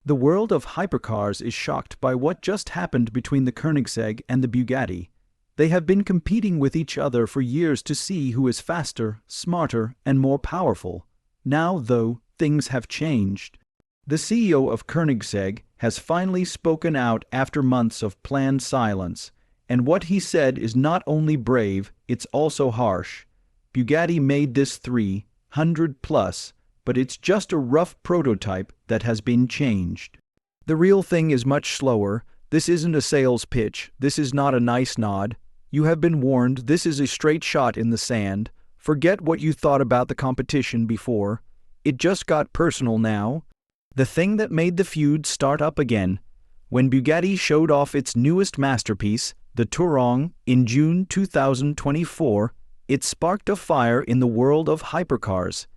The world of hypercars is shocked by what just happened between the Koenigsegg and the Bugatti. They have been competing with each other for years to see who is faster, smarter, and more powerful. Now, though, things have changed. The CEO of Koenigsegg has finally spoken out after months of planned silence, and what he said is not only brave, it's also harsh. Bugatti made this 300 plus, but it's just a rough prototype that has been changed. The real thing is much slower. This isn't a sales pitch. This is not a nice nod. You have been warned. This is a straight shot in the sand. Forget what you thought about the competition before. It just got personal now. The thing that made the feud start up again. When Bugatti showed off its newest masterpiece, the Tourbillon, in June 2024, it sparked a fire in the world of hypercars.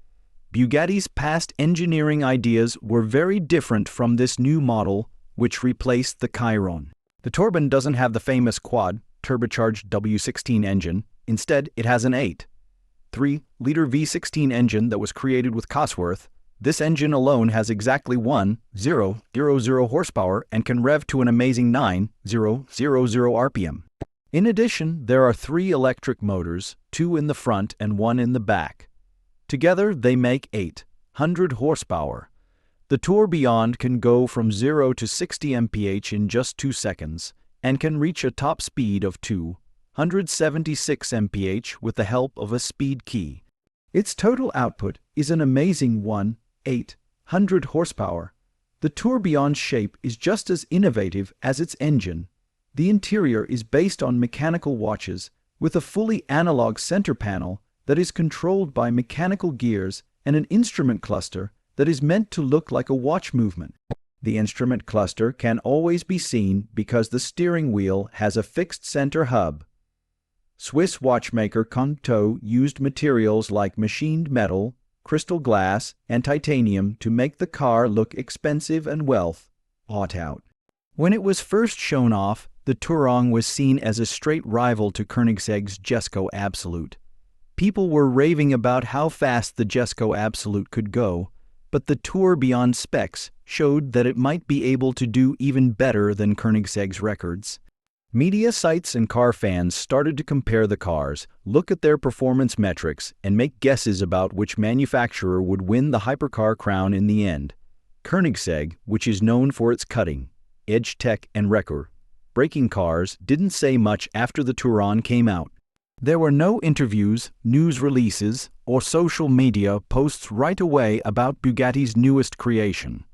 Bugatti's past engineering ideas were very different from this new model, which replaced the Chiron. The Tourbillon doesn't have the famous quad, turbocharged W16 engine. Instead, it has an 8.3-liter V16 engine that was created with Cosworth. This engine alone has exactly 1,000 horsepower and can rev to an amazing 9,000 RPM. In addition, there are 3 electric motors, 2 in the front and 1 in the back. Together, they make 800 horsepower. The Tourbillon can go from 0 to 60 mph in just 2 seconds and can reach a top speed of 276 mph with the help of a speed key. Its total output is an amazing 1,800 horsepower. The Tourbillon's shape is just as innovative as its engine. The interior is based on mechanical watches with a fully analog center panel that is controlled by mechanical gears and an instrument cluster that is meant to look like a watch movement. The instrument cluster can always be seen because the steering wheel has a fixed center hub. Swiss watchmaker Koenigsegg used materials like machined metal, crystal glass, and titanium to make the car look expensive and well thought out. When it was first shown off, the Tourbillon was seen as a straight rival to Koenigsegg's Jesco Absolute. People were raving about how fast the Jesco Absolute could go, but the Tourbillon specs showed that it might be able to do even better than Koenigsegg's records. Media sites and car fans started to compare the cars, look at their performance metrics, and make guesses about which manufacturer would win the hypercar crown in the end. Koenigsegg, which is known for its cutting-edge tech and record-breaking cars, didn't say much after the Tourbillon came out. There were no interviews, news releases, or social media posts right away about Bugatti's newest creation.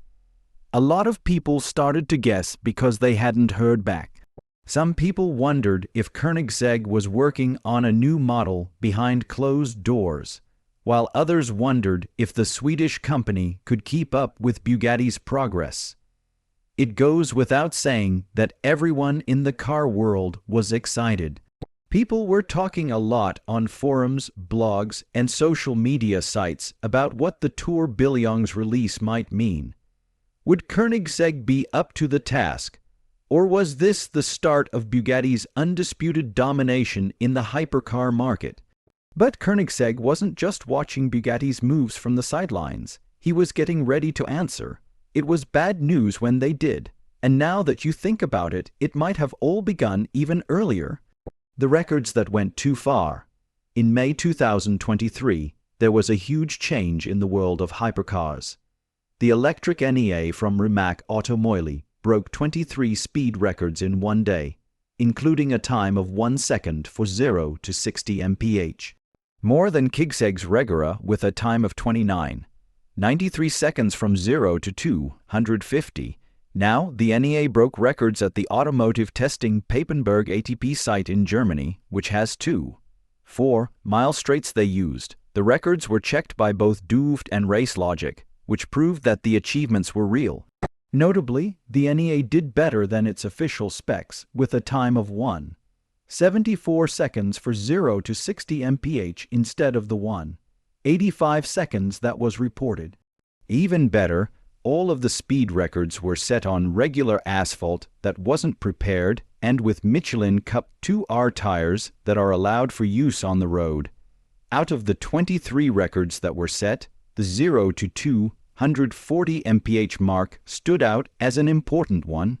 A lot of people started to guess because they hadn't heard back. Some people wondered if Koenigsegg was working on a new model behind closed doors, while others wondered if the Swedish company could keep up with Bugatti's progress. It goes without saying that everyone in the car world was excited. People were talking a lot on forums, blogs, and social media sites about what the Tourbillon's release might mean. Would Koenigsegg be up to the task, or was this the start of Bugatti's undisputed domination in the hypercar market? But Koenigsegg wasn't just watching Bugatti's moves from the sidelines. He was getting ready to answer. It was bad news when they did, and now that you think about it, it might have all begun even earlier. The records that went too far. In May 2023, there was a huge change in the world of hypercars. The electric NEA from Rimac Automobili broke 23 speed records in one day, including a time of 1 second for 0 to 60 mph. More than Koenigsegg's Regera with a time of 29.93 seconds from 0 to 250. Now, the NEA broke records at the automotive testing Papenburg ATP site in Germany, which has 2.4-mile straights they used. The records were checked by both Duved and RaceLogic, which proved that the achievements were real. Notably, the NEA did better than its official specs, with a time of 1.74 seconds for 0 to 60 mph instead of the 1.85 seconds that was reported. Even better, all of the speed records were set on regular asphalt that wasn't prepared and with Michelin Cup 2R tires that are allowed for use on the road. Out of the 23 records that were set, the 0 to 140 mph mark stood out as an important one.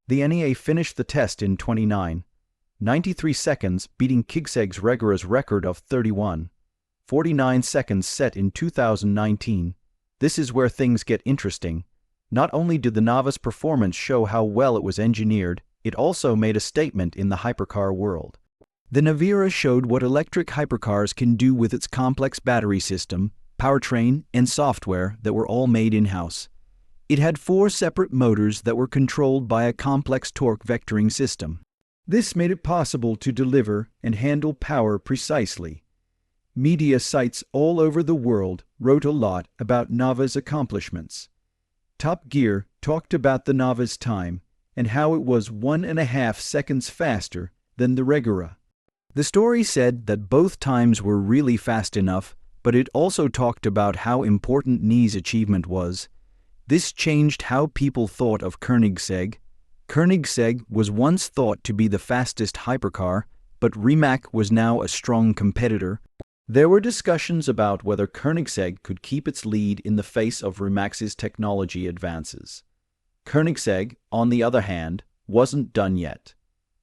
The NEA finished the test in 29.93 seconds, beating Koenigsegg's rigorous record of 31.49 seconds set in 2019. This is where things get interesting. Not only did the novice performance show how well it was engineered, it also made a statement in the hypercar world. The Navira showed what electric hypercars can do with its complex battery system, powertrain, and software that were all made in-house. It had 4 separate motors that were controlled by a complex torque vectoring system. This made it possible to deliver and handle power precisely. Media sites all over the world wrote a lot about Nava's accomplishments. Top Gear talked about the Nava's time and how it was 1.5 seconds faster than the Regura. The story said that both times were really fast enough, but it also talked about how important NI's achievement was. This changed how people thought of Koenigsegg. Koenigsegg was once thought to be the fastest hypercar, but Rimac was now a strong competitor. There were discussions about whether Koenigsegg could keep its lead in the face of Rimac's technology advances. Koenigsegg, on the other hand, wasn't done yet.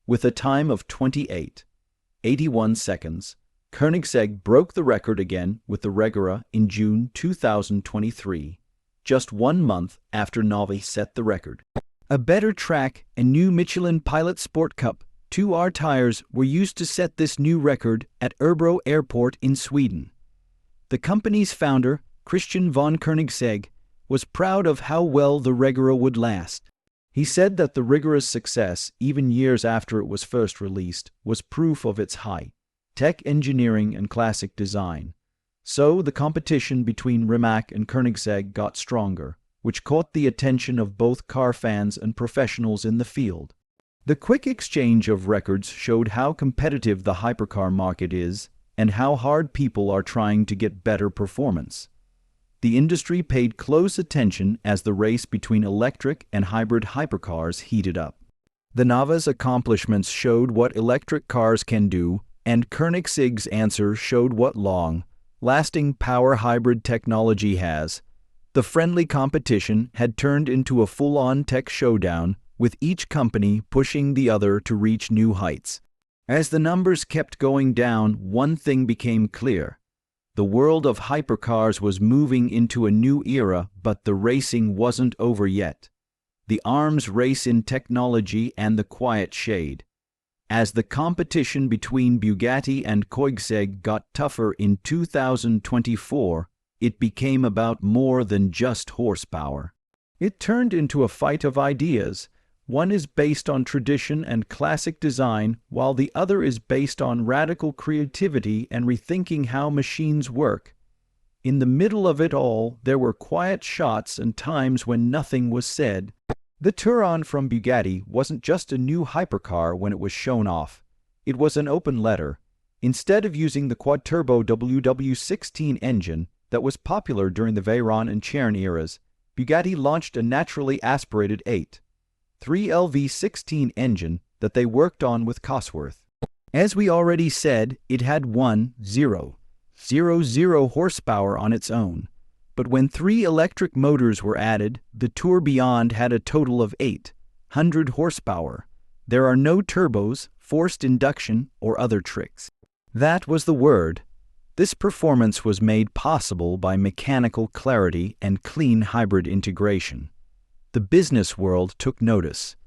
With a time of 28.81 seconds, Koenigsegg broke the record again with the Regura in June 2023, just 1 month after Navi set the record. A better track and new Michelin Pilot Sport Cup 2R tires were used to set this new record at Örebro Airport in Sweden. The company's founder, Christian von Koenigsegg, was proud of how well the Regura would last. He said that the Regura's success, even years after it was first released, was proof of its high-tech engineering and classic design. So the competition between Rimac and Koenigsegg got stronger, which caught the attention of both car fans and professionals in the field. The quick exchange of records showed how competitive the hypercar market is and how hard people are trying to get better performance. The industry paid close attention as the race between electric and hybrid hypercars heated up. The Nava's accomplishments showed what electric cars can do, and Koenigsegg's answer showed what long-lasting power hybrid technology has. The friendly competition had turned into a full-on tech showdown, with each company pushing the other to reach new heights. As the numbers kept going down, one thing became clear. The world of hypercars was moving into a new era, but the racing wasn't over yet. The arms race in technology and the quiet shade. As the competition between Bugatti and Koenigsegg got tougher in 2024, it became about more than just horsepower. It turned into a fight of ideas. One is based on tradition and classic design, while the other is based on radical creativity and rethinking how machines work. In the middle of it all, there were quiet shots and times when nothing was said. The Tourbillon from Bugatti wasn't just a new hypercar when it was shown off. It was an open letter. Instead of using the quad-turbo WW16 engine that was popular during the Veyron and Chiron eras, Bugatti launched a naturally aspirated 8.3 LV16 engine that they worked on with Cosworth. As we already said, it had 1,000 horsepower on its own. But when 3 electric motors were added, the Tourbillon had a total of 800 horsepower. There are no turbos, forced induction, or other tricks. That was the word. This performance was made possible by mechanical clarity and clean hybrid integration. The business world took notice.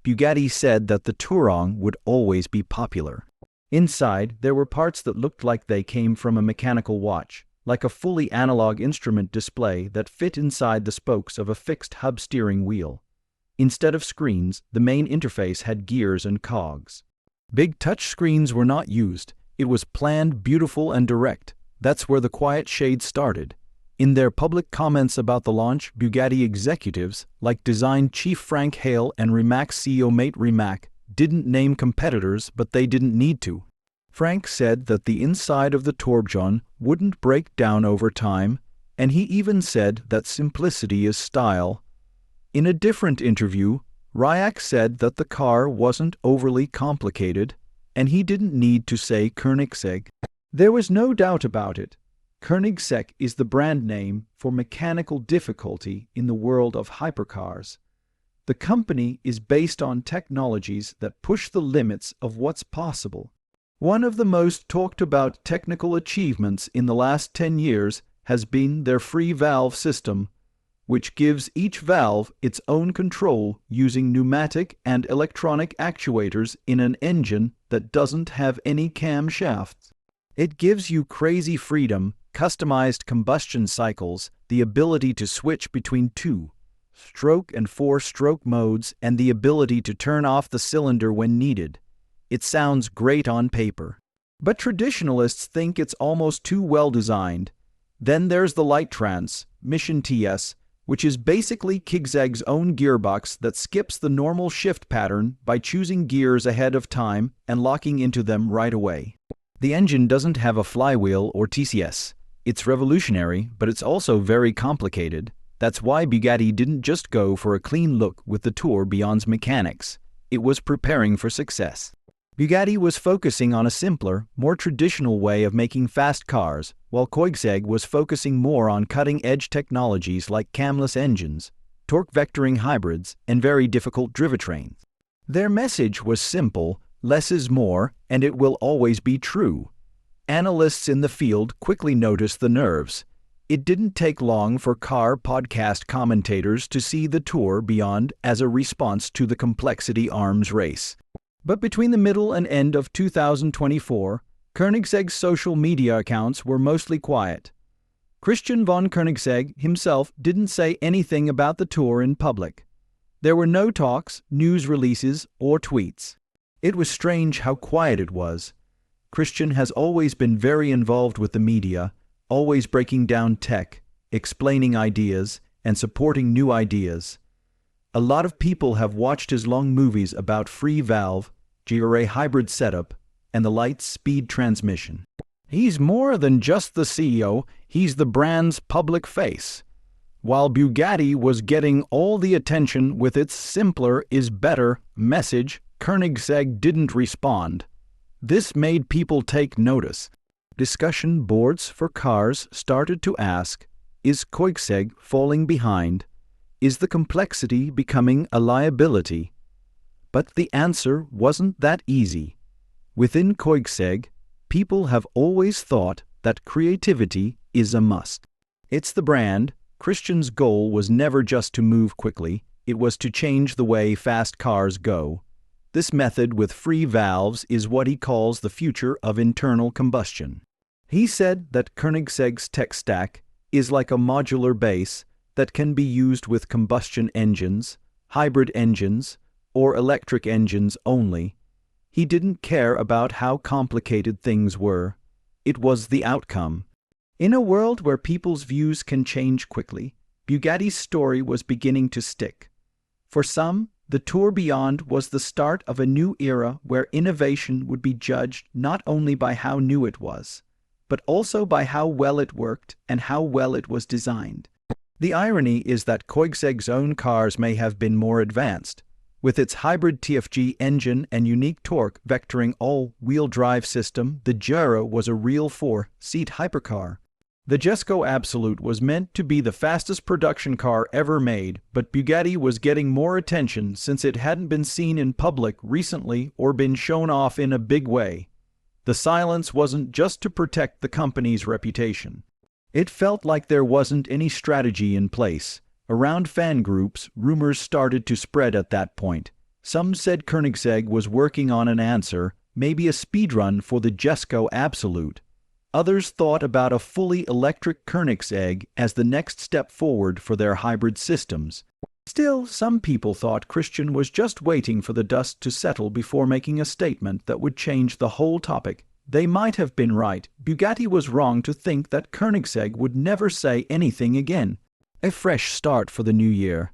Bugatti said that the Tourbillon would always be popular. Inside, there were parts that looked like they came from a mechanical watch, like a fully analog instrument display that fit inside the spokes of a fixed hub steering wheel. Instead of screens, the main interface had gears and cogs. Big touch screens were not used. It was planned, beautiful, and direct. That's where the quiet shade started. In their public comments about the launch, Bugatti executives, like design chief Frank Hale and Rimac CEO Mate Rimac, didn't name competitors, but they didn't need to. Frank said that the inside of the Tourbillon wouldn't break down over time, and he even said that simplicity is style. In a different interview, Rimac said that the car wasn't overly complicated, and he didn't need to say Koenigsegg. There was no doubt about it. Koenigsegg is the brand name for mechanical difficulty in the world of hypercars. The company is based on technologies that push the limits of what's possible. One of the most talked about technical achievements in the last 10 years has been their free valve system, which gives each valve its own control using pneumatic and electronic actuators in an engine that doesn't have any camshafts. It gives you crazy freedom, customized combustion cycles, the ability to switch between 2-stroke and 4-stroke modes, and the ability to turn off the cylinder when needed. It sounds great on paper. But traditionalists think it's almost too well designed. Then there's the light transmission TS, which is basically Koenigsegg's own gearbox that skips the normal shift pattern by choosing gears ahead of time and locking into them right away. The engine doesn't have a flywheel or TCS. It's revolutionary, but it's also very complicated. That's why Bugatti didn't just go for a clean look with the Tourbillon's mechanics. It was preparing for success. Bugatti was focusing on a simpler, more traditional way of making fast cars, while Koenigsegg was focusing more on cutting-edge technologies like camless engines, torque-vectoring hybrids, and very difficult drivetrains. Their message was simple: less is more, and it will always be true. Analysts in the field quickly noticed the nerves. It didn't take long for car podcast commentators to see the Tourbillon as a response to the complexity arms race. But between the middle and end of 2024, Koenigsegg's social media accounts were mostly quiet. Christian von Koenigsegg himself didn't say anything about the tour in public. There were no talks, news releases, or tweets. It was strange how quiet it was. Christian has always been very involved with the media, always breaking down tech, explaining ideas, and supporting new ideas. A lot of people have watched his long movies about free valve, GRA hybrid setup, and the light-speed transmission. He's more than just the CEO, he's the brand's public face. While Bugatti was getting all the attention with its simpler is better message, Koenigsegg didn't respond. This made people take notice. Discussion boards for cars started to ask, is Koenigsegg falling behind? Is the complexity becoming a liability? But the answer wasn't that easy. Within Koenigsegg, people have always thought that creativity is a must. It's the brand. Christian's goal was never just to move quickly, it was to change the way fast cars go. This method with free valves is what he calls the future of internal combustion. He said that Koenigsegg's tech stack is like a modular base that can be used with combustion engines, hybrid engines, or electric engines only. He didn't care about how complicated things were. It was the outcome. In a world where people's views can change quickly, Bugatti's story was beginning to stick. For some, the Tourbillon was the start of a new era where innovation would be judged not only by how new it was, but also by how well it worked and how well it was designed. The irony is that Koenigsegg's own cars may have been more advanced. With its hybrid TFG engine and unique torque-vectoring all-wheel drive system, the Jesco was a real 4-seat hypercar. The Jesco Absolute was meant to be the fastest production car ever made, but Bugatti was getting more attention since it hadn't been seen in public recently or been shown off in a big way. The silence wasn't just to protect the company's reputation. It felt like there wasn't any strategy in place. Around fan groups, rumors started to spread at that point. Some said Koenigsegg was working on an answer, maybe a speedrun for the Jesco Absolute. Others thought about a fully electric Koenigsegg as the next step forward for their hybrid systems. Still, some people thought Christian was just waiting for the dust to settle before making a statement that would change the whole topic. They might have been right. Bugatti was wrong to think that Koenigsegg would never say anything again. A fresh start for the new year.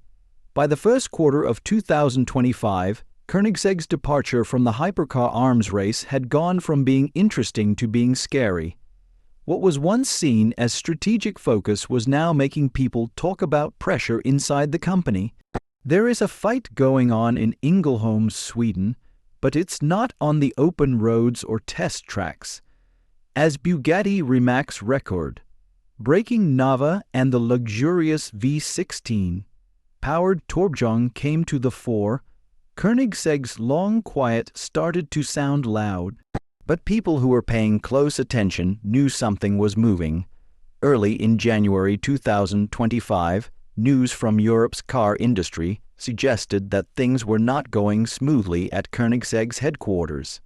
By the first quarter of 2025, Koenigsegg's departure from the hypercar arms race had gone from being interesting to being scary. What was once seen as strategic focus was now making people talk about pressure inside the company. There is a fight going on in Ängelholm, Sweden, but it's not on the open roads or test tracks. As Bugatti remarks record, Breaking Nava and the luxurious V16-powered Tourbillon came to the fore. Koenigsegg's long quiet started to sound loud, but people who were paying close attention knew something was moving. Early in January 2025, news from Europe's car industry suggested that things were not going smoothly at Koenigsegg's headquarters.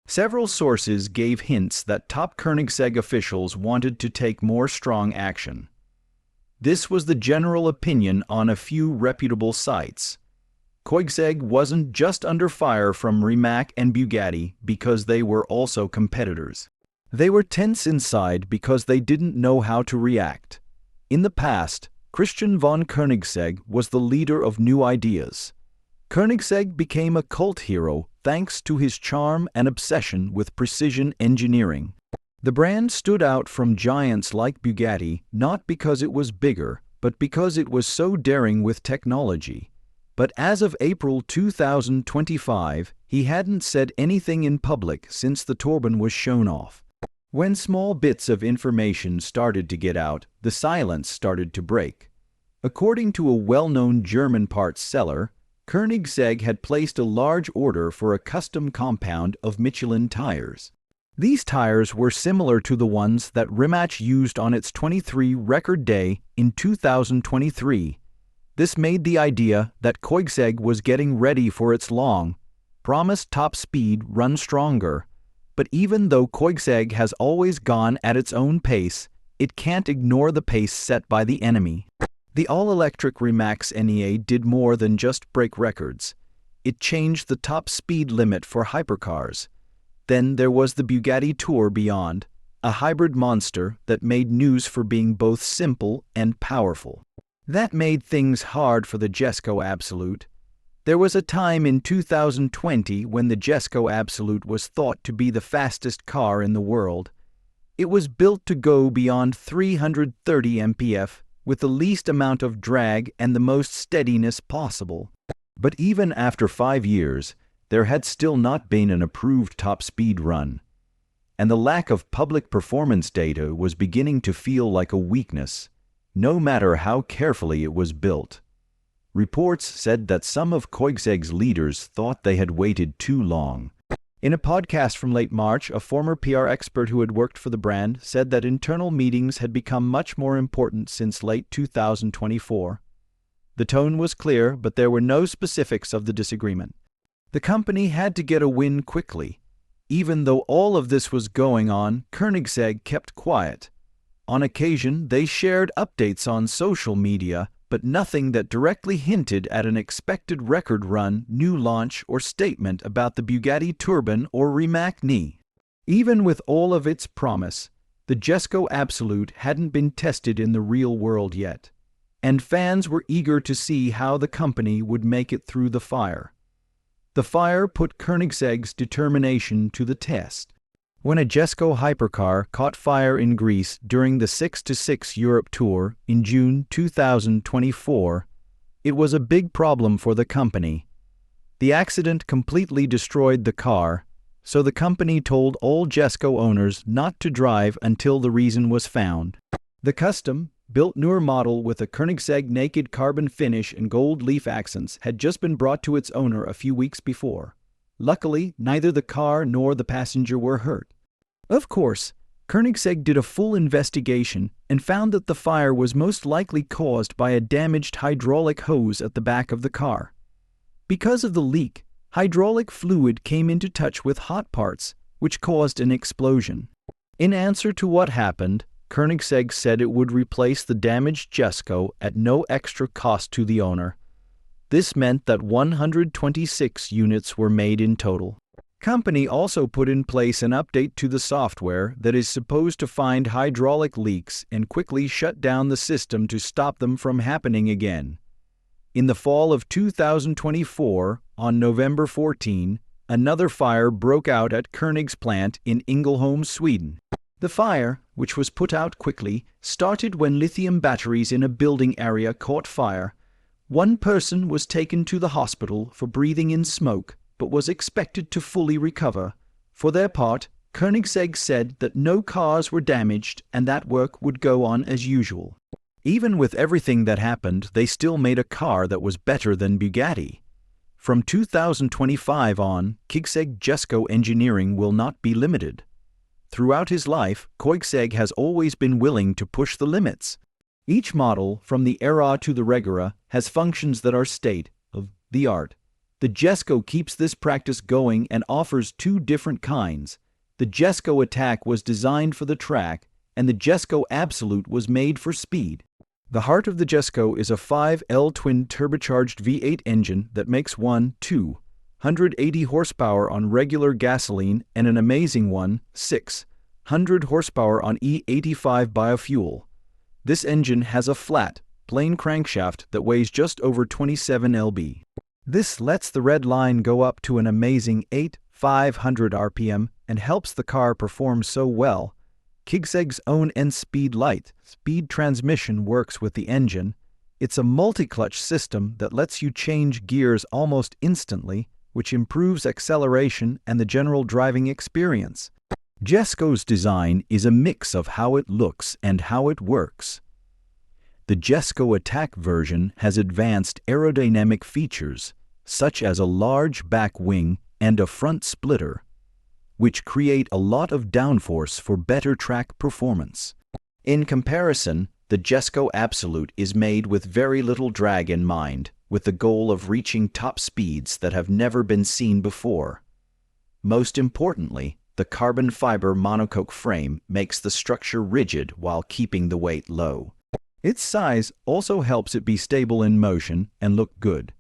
Several sources gave hints that top Koenigsegg officials wanted to take more strong action. This was the general opinion on a few reputable sites. Koenigsegg wasn't just under fire from Rimac and Bugatti because they were also competitors. They were tense inside because they didn't know how to react. In the past, Christian von Koenigsegg was the leader of new ideas. Koenigsegg became a cult hero thanks to his charm and obsession with precision engineering. The brand stood out from giants like Bugatti not because it was bigger, but because it was so daring with technology. But as of April 2025, he hadn't said anything in public since the Tourbillon was shown off. When small bits of information started to get out, the silence started to break. According to a well-known German parts seller, Koenigsegg had placed a large order for a custom compound of Michelin tires. These tires were similar to the ones that Rimac used on its 23 record day in 2023. This made the idea that Koenigsegg was getting ready for its long-promised top speed run stronger. But even though Koenigsegg has always gone at its own pace, it can't ignore the pace set by the enemy. The all-electric Rimac NEA did more than just break records. It changed the top speed limit for hypercars. Then there was the Bugatti Tourbillon, a hybrid monster that made news for being both simple and powerful. That made things hard for the Jesco Absolute. There was a time in 2020 when the Jesco Absolute was thought to be the fastest car in the world. It was built to go beyond 330 mph with the least amount of drag and the most steadiness possible. But even after 5 years, there had still not been an approved top speed run. And the lack of public performance data was beginning to feel like a weakness, no matter how carefully it was built. Reports said that some of Koenigsegg's leaders thought they had waited too long. In a podcast from late March, a former PR expert who had worked for the brand said that internal meetings had become much more important since late 2024. The tone was clear, but there were no specifics of the disagreement. The company had to get a win quickly. Even though all of this was going on, Koenigsegg kept quiet. On occasion, they shared updates on social media, but nothing that directly hinted at an expected record run, new launch, or statement about the Bugatti Tourbillon or Rimac NE. Even with all of its promise, the Jesco Absolute hadn't been tested in the real world yet, and fans were eager to see how the company would make it through the fire. The fire put Koenigsegg's determination to the test. When a Jesco hypercar caught fire in Greece during the 6-6 Europe Tour in June 2024, it was a big problem for the company. The accident completely destroyed the car, so the company told all Jesco owners not to drive until the reason was found. The custom-built newer model with a Koenigsegg naked carbon finish and gold leaf accents had just been brought to its owner a few weeks before. Luckily, neither the car nor the passenger were hurt. Of course, Koenigsegg did a full investigation and found that the fire was most likely caused by a damaged hydraulic hose at the back of the car. Because of the leak, hydraulic fluid came into touch with hot parts, which caused an explosion. In answer to what happened, Koenigsegg said it would replace the damaged Jesco at no extra cost to the owner. This meant that 126 units were made in total. Company also put in place an update to the software that is supposed to find hydraulic leaks and quickly shut down the system to stop them from happening again. In the fall of 2024, on November 14, another fire broke out at Koenig's plant in Ängelholm, Sweden. The fire, which was put out quickly, started when lithium batteries in a building area caught fire. One person was taken to the hospital for breathing in smoke, but was expected to fully recover. For their part, Koenigsegg said that no cars were damaged and that work would go on as usual. Even with everything that happened, they still made a car that was better than Bugatti. From 2025 on, Koenigsegg Jesco engineering will not be limited. Throughout his life, Koenigsegg has always been willing to push the limits. Each model, from the Era to the Regera, has functions that are state-of-the-art. The Jesco keeps this practice going and offers two different kinds. The Jesco Attack was designed for the track, and the Jesco Absolute was made for speed. The heart of the Jesco is a 5L twin turbocharged V8 engine that makes 180 horsepower on regular gasoline and an amazing 600 horsepower on E85 biofuel. This engine has a flat, plain crankshaft that weighs just over 27 lb. This lets the red line go up to an amazing 8,500 RPM and helps the car perform so well. Koenigsegg's own N-Speed Light speed transmission works with the engine. It's a multi-clutch system that lets you change gears almost instantly, which improves acceleration and the general driving experience. Jesco's design is a mix of how it looks and how it works. The Jesco Attack version has advanced aerodynamic features, such as a large back wing and a front splitter, which create a lot of downforce for better track performance. In comparison, the Jesco Absolute is made with very little drag in mind, with the goal of reaching top speeds that have never been seen before. Most importantly, the carbon fiber monocoque frame makes the structure rigid while keeping the weight low. Its size also helps it be stable in motion and look good.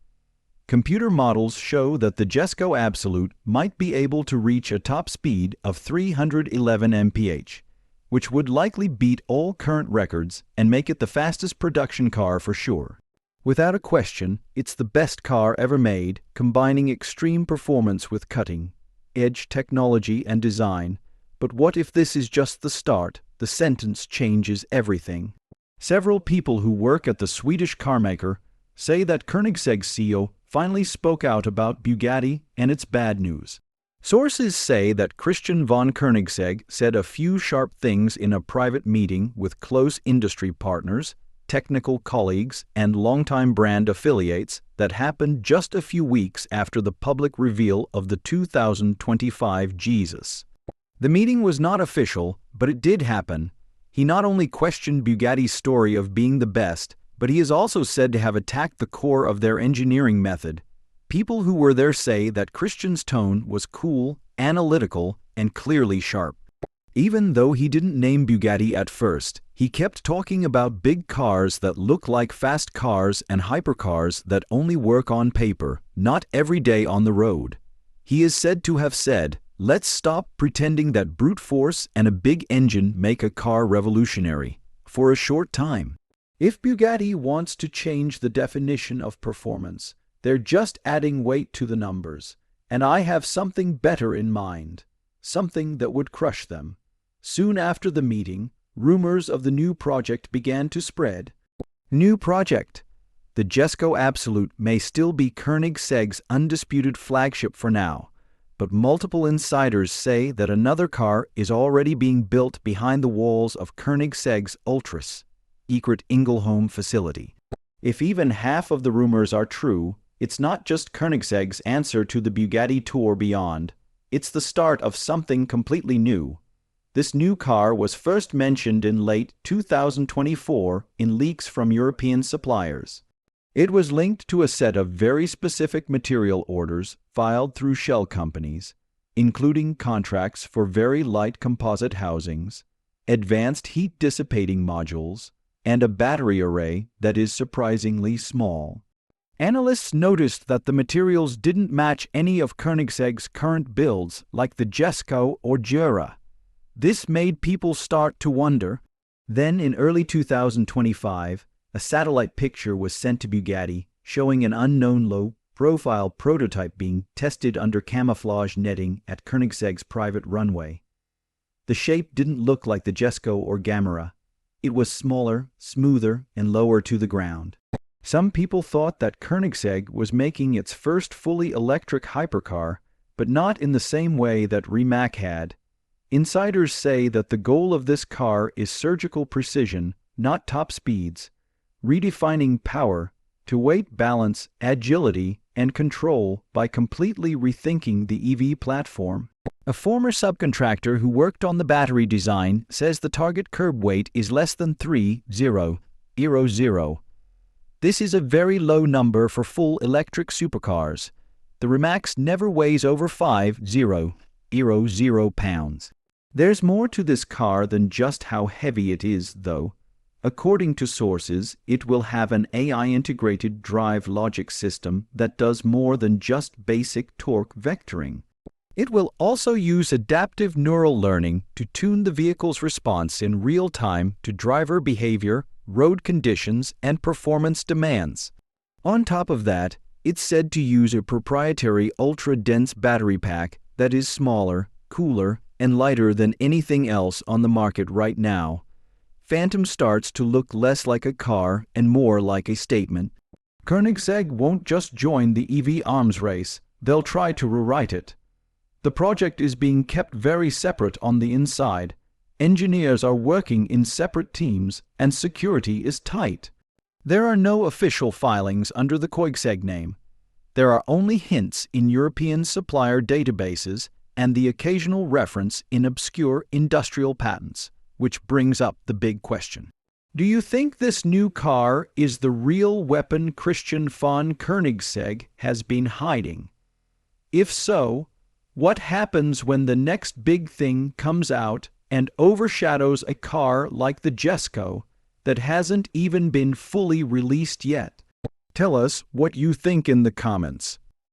Computer models show that the Jesco Absolute might be able to reach a top speed of 311 mph, which would likely beat all current records and make it the fastest production car for sure. Without a question, it's the best car ever made, combining extreme performance with cutting-edge technology and design. But what if this is just the start? The sentence changes everything. Several people who work at the Swedish carmaker say that Koenigsegg's CEO finally spoke out about Bugatti and its bad news. Sources say that Christian von Koenigsegg said a few sharp things in a private meeting with close industry partners, technical colleagues, and longtime brand affiliates that happened just a few weeks after the public reveal of the 2025 Jesus. The meeting was not official, but it did happen. He not only questioned Bugatti's story of being the best, but he is also said to have attacked the core of their engineering method. People who were there say that Christian's tone was cool, analytical, and clearly sharp. Even though he didn't name Bugatti at first, he kept talking about big cars that look like fast cars and hypercars that only work on paper, not every day on the road. He is said to have said, "Let's stop pretending that brute force and a big engine make a car revolutionary," for a short time. If Bugatti wants to change the definition of performance, they're just adding weight to the numbers, and I have something better in mind, something that would crush them. Soon after the meeting, rumors of the new project began to spread. New project. The Jesco Absolute may still be Koenigsegg's undisputed flagship for now, but multiple insiders say that another car is already being built behind the walls of Koenigsegg's Ultras Ekert Ingelholm facility. If even half of the rumors are true, it's not just Koenigsegg's answer to the Bugatti Tourbillon. It's the start of something completely new. This new car was first mentioned in late 2024 in leaks from European suppliers. It was linked to a set of very specific material orders filed through shell companies, including contracts for very light composite housings, advanced heat-dissipating modules, and a battery array that is surprisingly small. Analysts noticed that the materials didn't match any of Koenigsegg's current builds, like the Jesco or Jura. This made people start to wonder. Then, in early 2025, a satellite picture was sent to Bugatti showing an unknown low-profile prototype being tested under camouflage netting at Koenigsegg's private runway. The shape didn't look like the Jesco or Gamera. It was smaller, smoother, and lower to the ground. Some people thought that Koenigsegg was making its first fully electric hypercar, but not in the same way that Rimac had. Insiders say that the goal of this car is surgical precision, not top speeds, redefining power to weight balance, agility, and control by completely rethinking the EV platform. A former subcontractor who worked on the battery design says the target curb weight is less than 3,000. This is a very low number for full electric supercars. The Rimax never weighs over 5,000 pounds. There's more to this car than just how heavy it is, though. According to sources, it will have an AI-integrated drive logic system that does more than just basic torque vectoring. It will also use adaptive neural learning to tune the vehicle's response in real time to driver behavior, road conditions, and performance demands. On top of that, it's said to use a proprietary ultra-dense battery pack that is smaller, cooler, and lighter than anything else on the market right now. Phantom starts to look less like a car and more like a statement. Koenigsegg won't just join the EV arms race, they'll try to rewrite it. The project is being kept very separate on the inside. Engineers are working in separate teams, and security is tight. There are no official filings under the Koenigsegg name. There are only hints in European supplier databases and the occasional reference in obscure industrial patents, which brings up the big question. Do you think this new car is the real weapon Christian von Koenigsegg has been hiding? If so, what happens when the next big thing comes out and overshadows a car like the Jesco that hasn't even been fully released yet? Tell us what you think in the comments.